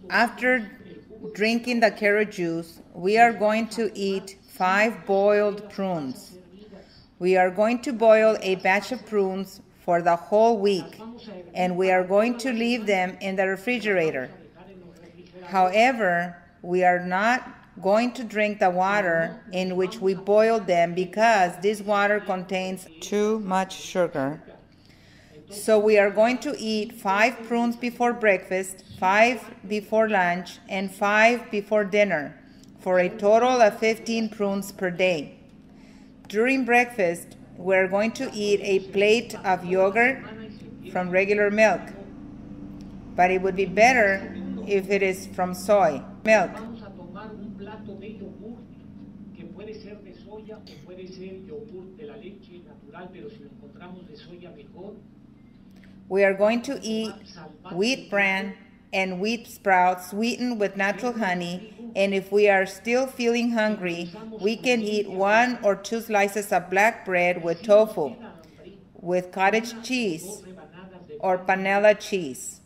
After drinking the carrot juice, we are going to eat 5 boiled prunes. We are going to boil a batch of prunes for the whole week, and we are going to leave them in the refrigerator. However, we are not going to drink the water in which we boiled them because this water contains too much sugar. So we are going to eat 5 prunes before breakfast, 5 before lunch, and 5 before dinner, for a total of 15 prunes per day. During breakfast, we are going to eat a plate of yogurt from regular milk, but it would be better if it is from soy milk. We are going to eat wheat bran and wheat sprouts sweetened with natural honey, and if we are still feeling hungry, we can eat 1 or 2 slices of black bread with tofu, with cottage cheese or panela cheese.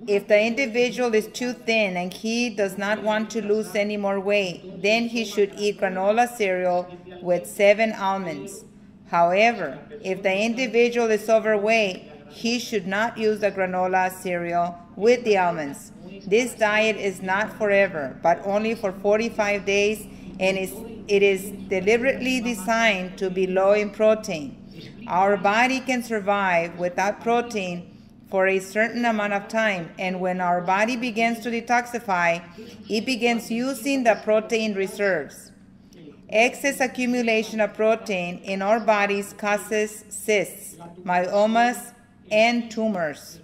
If the individual is too thin and he does not want to lose any more weight, then he should eat granola cereal with 7 almonds. However, if the individual is overweight, he should not use the granola cereal with the almonds. This diet is not forever, but only for 45 days, and it is deliberately designed to be low in protein. Our body can survive without protein for a certain amount of time, and when our body begins to detoxify, it begins using the protein reserves. Excess accumulation of protein in our bodies causes cysts, myomas, and tumors.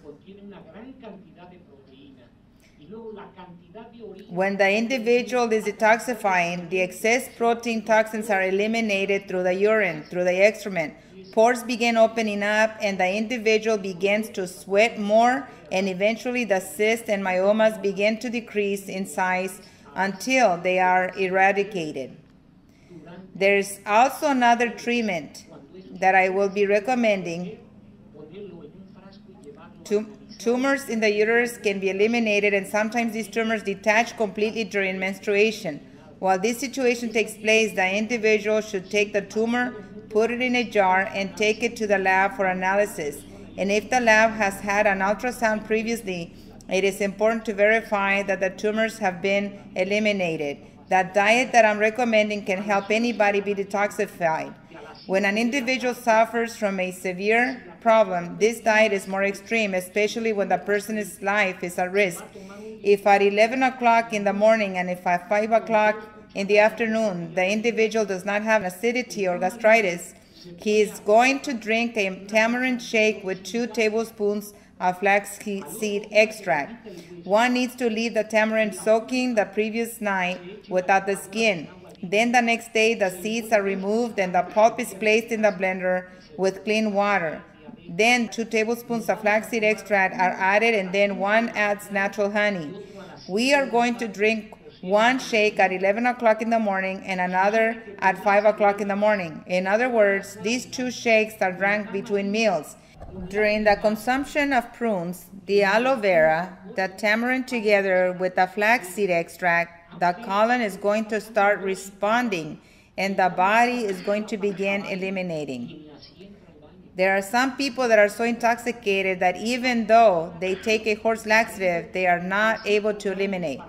When the individual is detoxifying, the excess protein toxins are eliminated through the urine, through the excrement. Pores begin opening up, and the individual begins to sweat more, and eventually the cysts and myomas begin to decrease in size until they are eradicated. There is also another treatment that I will be recommending. Tumors in the uterus can be eliminated, and sometimes these tumors detach completely during menstruation. While this situation takes place, the individual should take the tumor, put it in a jar, and take it to the lab for analysis. And if the lab has had an ultrasound previously, it is important to verify that the tumors have been eliminated. That diet that I'm recommending can help anybody be detoxified. When an individual suffers from a severe problem, this diet is more extreme, especially when the person's life is at risk. If at 11 o'clock in the morning and if at 5 o'clock in the afternoon the individual does not have acidity or gastritis, he is going to drink a tamarind shake with 2 tablespoons of flaxseed extract. One needs to leave the tamarind soaking the previous night without the skin. Then the next day the seeds are removed and the pulp is placed in the blender with clean water. Then 2 tablespoons of flaxseed extract are added, and then one adds natural honey. We are going to drink one shake at 11 o'clock in the morning and another at 5 o'clock in the morning. In other words, these 2 shakes are drank between meals. During the consumption of prunes, the aloe vera, the tamarind together with the flaxseed extract, the colon is going to start responding and the body is going to begin eliminating. There are some people that are so intoxicated that even though they take a horse laxative, they are not able to eliminate.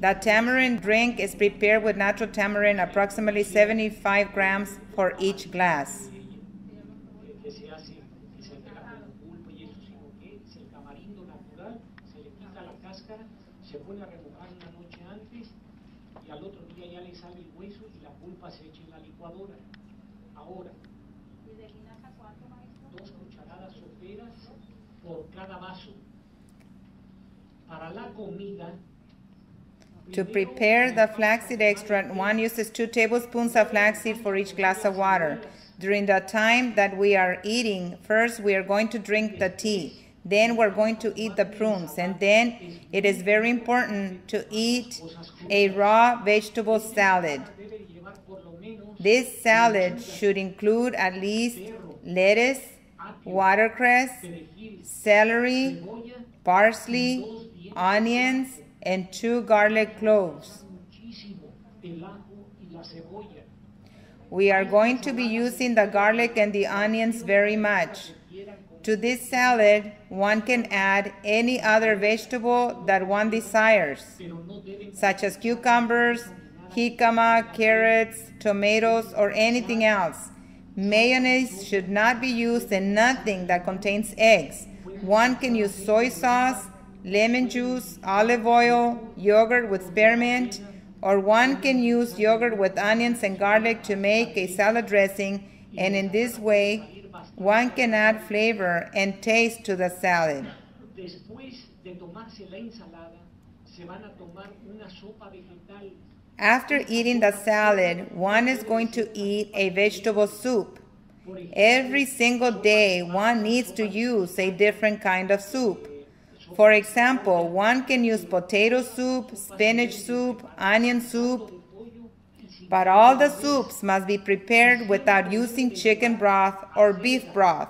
The tamarind drink is prepared with natural tamarind, approximately 75 grams for each glass. To prepare the flaxseed extract, one uses 2 tablespoons of flaxseed for each glass of water. During the time that we are eating, first we are going to drink the tea. then we're going to eat the prunes. And then it is very important to eat a raw vegetable salad. This salad should include at least lettuce, watercress, celery, parsley, onions, and 2 garlic cloves. We are going to be using the garlic and the onions very much. To this salad, one can add any other vegetable that one desires, such as cucumbers, jicama, carrots, tomatoes, or anything else. Mayonnaise should not be used in nothing that contains eggs. One can use soy sauce, lemon juice, olive oil, yogurt with spearmint, or one can use yogurt with onions and garlic to make a salad dressing, and in this way, one can add flavor and taste to the salad. After eating the salad, one is going to eat a vegetable soup. Every single day, one needs to use a different kind of soup. For example, one can use potato soup, spinach soup, onion soup, but all the soups must be prepared without using chicken broth or beef broth.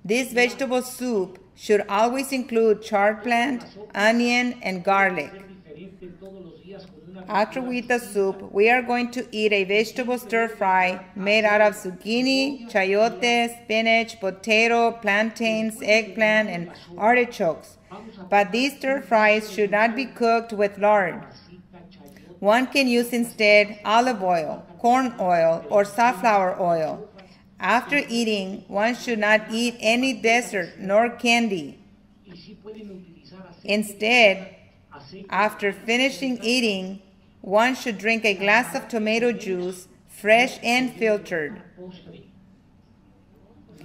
This vegetable soup should always include chard plant, onion, and garlic. After we eat the soup, we are going to eat a vegetable stir-fry made out of zucchini, chayote, spinach, potato, plantains, eggplant, and artichokes. But these stir-fries should not be cooked with lard. One can use instead olive oil, corn oil, or safflower oil. After eating, one should not eat any dessert nor candy. Instead, after finishing eating, one should drink a glass of tomato juice, fresh and filtered.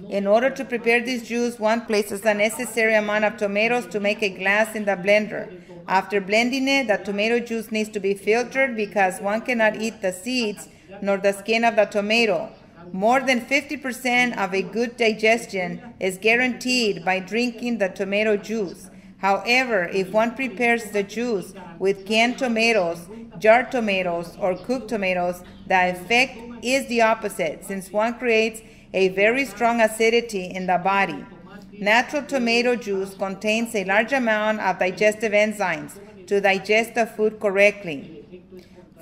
In order to prepare this juice, one places the necessary amount of tomatoes to make a glass in the blender. After blending it, the tomato juice needs to be filtered because one cannot eat the seeds nor the skin of the tomato. More than 50% of a good digestion is guaranteed by drinking the tomato juice. However, if one prepares the juice with canned tomatoes, jarred tomatoes, or cooked tomatoes, the effect is the opposite, since one creates a very strong acidity in the body. Natural tomato juice contains a large amount of digestive enzymes to digest the food correctly.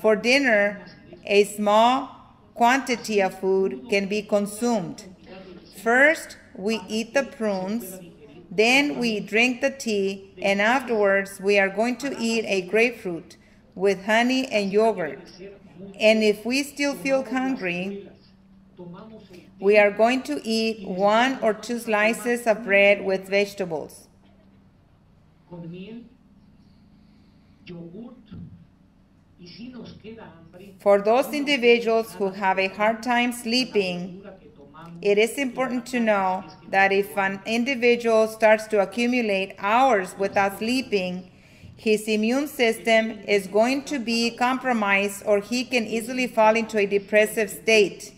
For dinner, a small quantity of food can be consumed. First, we eat the prunes, then we drink the tea, and afterwards we are going to eat a grapefruit with honey and yogurt. And if we still feel hungry, we are going to eat 1 or 2 slices of bread with vegetables. For those individuals who have a hard time sleeping, it is important to know that if an individual starts to accumulate hours without sleeping, his immune system is going to be compromised, or he can easily fall into a depressive state.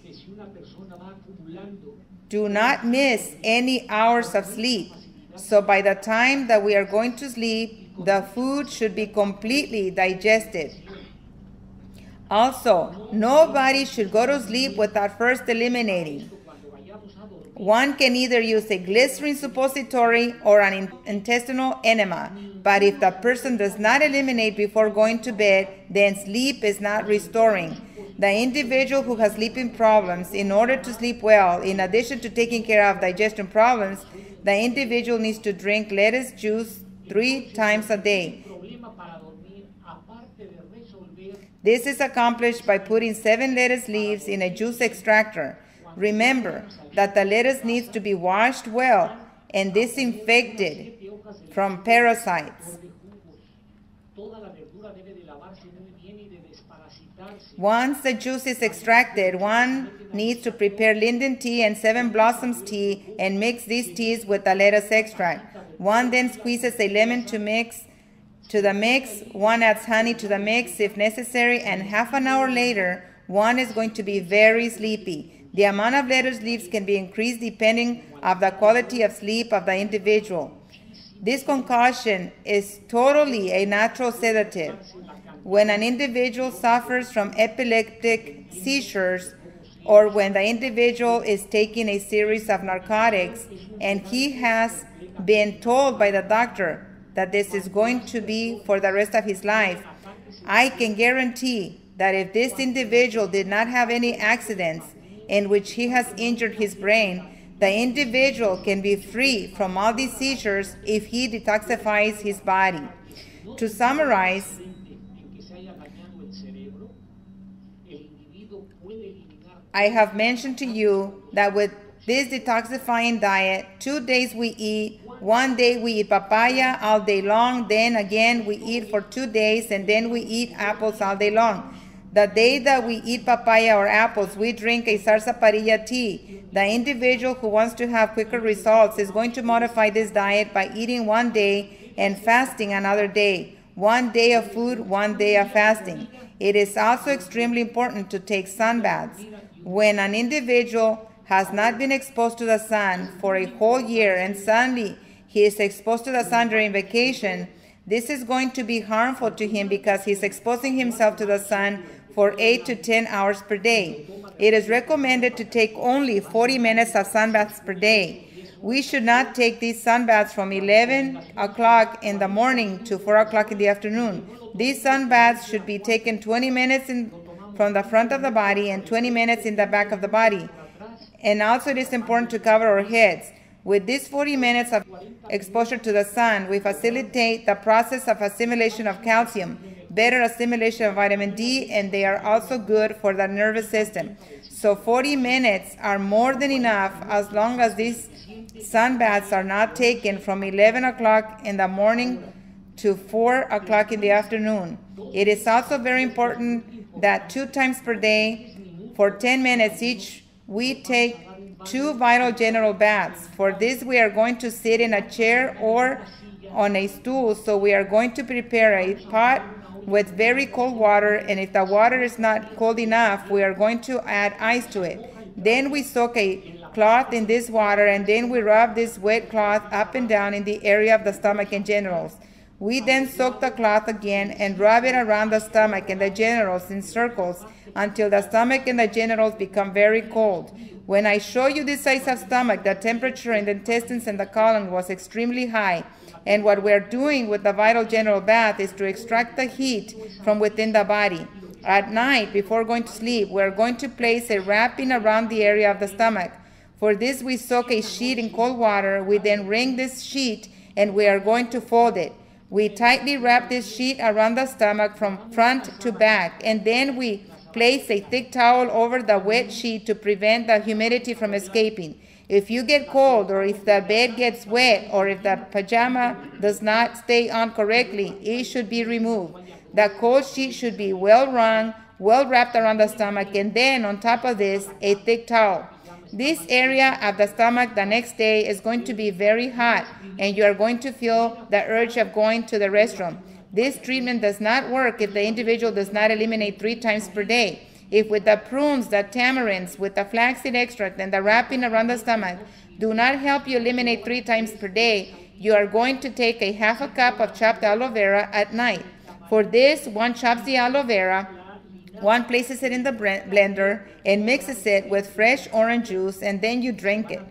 Do not miss any hours of sleep. So by the time that we are going to sleep, the food should be completely digested. Also, nobody should go to sleep without first eliminating. One can either use a glycerin suppository or an intestinal enema, but if the person does not eliminate before going to bed, then sleep is not restoring. The individual who has sleeping problems, in order to sleep well, in addition to taking care of digestion problems, the individual needs to drink lettuce juice 3 times a day. This is accomplished by putting 7 lettuce leaves in a juice extractor. Remember that the lettuce needs to be washed well and disinfected from parasites. Once the juice is extracted, one needs to prepare linden tea and 7 blossoms tea and mix these teas with the lettuce extract. One then squeezes a lemon to the mix. One adds honey to the mix if necessary, and half an hour later, one is going to be very sleepy. The amount of lettuce leaves can be increased depending on the quality of sleep of the individual. This concoction is totally a natural sedative. When an individual suffers from epileptic seizures, or when the individual is taking a series of narcotics and he has been told by the doctor that this is going to be for the rest of his life, I can guarantee that if this individual did not have any accidents in which he has injured his brain, the individual can be free from all these seizures if he detoxifies his body. To summarize, I have mentioned to you that with this detoxifying diet, 2 days we eat, 1 day we eat papaya all day long, then again we eat for 2 days, and then we eat apples all day long. The day that we eat papaya or apples, we drink a sarsaparilla tea. The individual who wants to have quicker results is going to modify this diet by eating 1 day and fasting another day. 1 day of food, 1 day of fasting. It is also extremely important to take sun baths. When an individual has not been exposed to the sun for a whole year and suddenly he is exposed to the sun during vacation, this is going to be harmful to him because he's exposing himself to the sun for 8 to 10 hours per day. It is recommended to take only 40 minutes of sun baths per day. We should not take these sun baths from 11 o'clock in the morning to 4 o'clock in the afternoon. These sun baths should be taken 20 minutes from the front of the body and 20 minutes in the back of the body. And also it is important to cover our heads. With these 40 minutes of exposure to the sun, we facilitate the process of assimilation of calcium, better assimilation of vitamin D, and they are also good for the nervous system. So 40 minutes are more than enough as long as these sun baths are not taken from 11 o'clock in the morning to 4 o'clock in the afternoon. It is also very important that 2 times per day, for 10 minutes each, we take 2 vital general baths. For this, we are going to sit in a chair or on a stool. So we are going to prepare a pot with very cold water, and if the water is not cold enough, we are going to add ice to it. Then we soak a cloth in this water, and then we rub this wet cloth up and down in the area of the stomach and genitals. We then soak the cloth again and rub it around the stomach and the genitals in circles until the stomach and the genitals become very cold. When I show you this size of stomach, the temperature in the intestines and the colon was extremely high. And what we're doing with the vital general bath is to extract the heat from within the body. At night, before going to sleep, we're going to place a wrapping around the area of the stomach. For this, we soak a sheet in cold water. We then wring this sheet and we are going to fold it. We tightly wrap this sheet around the stomach from front to back, and then we place a thick towel over the wet sheet to prevent the humidity from escaping. If you get cold, or if the bed gets wet, or if the pajama does not stay on correctly, it should be removed. The cold sheet should be well wrung, well wrapped around the stomach, and then on top of this, a thick towel. This area of the stomach the next day is going to be very hot, and you are going to feel the urge of going to the restroom. This treatment does not work if the individual does not eliminate 3 times per day. If with the prunes, the tamarinds, with the flaxseed extract, and the wrapping around the stomach do not help you eliminate 3 times per day, you are going to take a half a cup of chopped aloe vera at night. For this, one chops the aloe vera, one places it in the blender and mixes it with fresh orange juice, and then you drink it.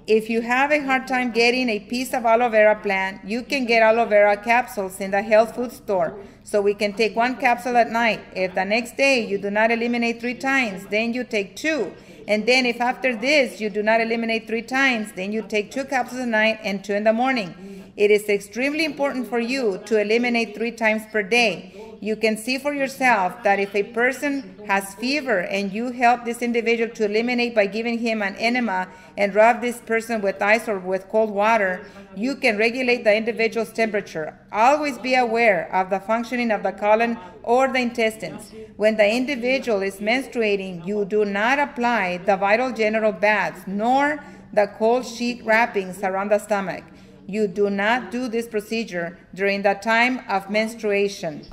If you have a hard time getting a piece of aloe vera plant, you can get aloe vera capsules in the health food store. So we can take 1 capsule at night. If the next day you do not eliminate 3 times, then you take 2. And then if after this you do not eliminate 3 times, then you take 2 capsules at night and 2 in the morning. It is extremely important for you to eliminate 3 times per day. You can see for yourself that if a person has fever and you help this individual to eliminate by giving him an enema and rub this person with ice or with cold water, you can regulate the individual's temperature. Always be aware of the functioning of the colon or the intestines. When the individual is menstruating, you do not apply the vital general baths nor the cold sheet wrappings around the stomach. You do not do this procedure during the time of menstruation.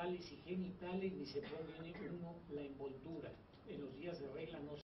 bucales y genitales, ni se pone uno la envoltura. En los días de regla no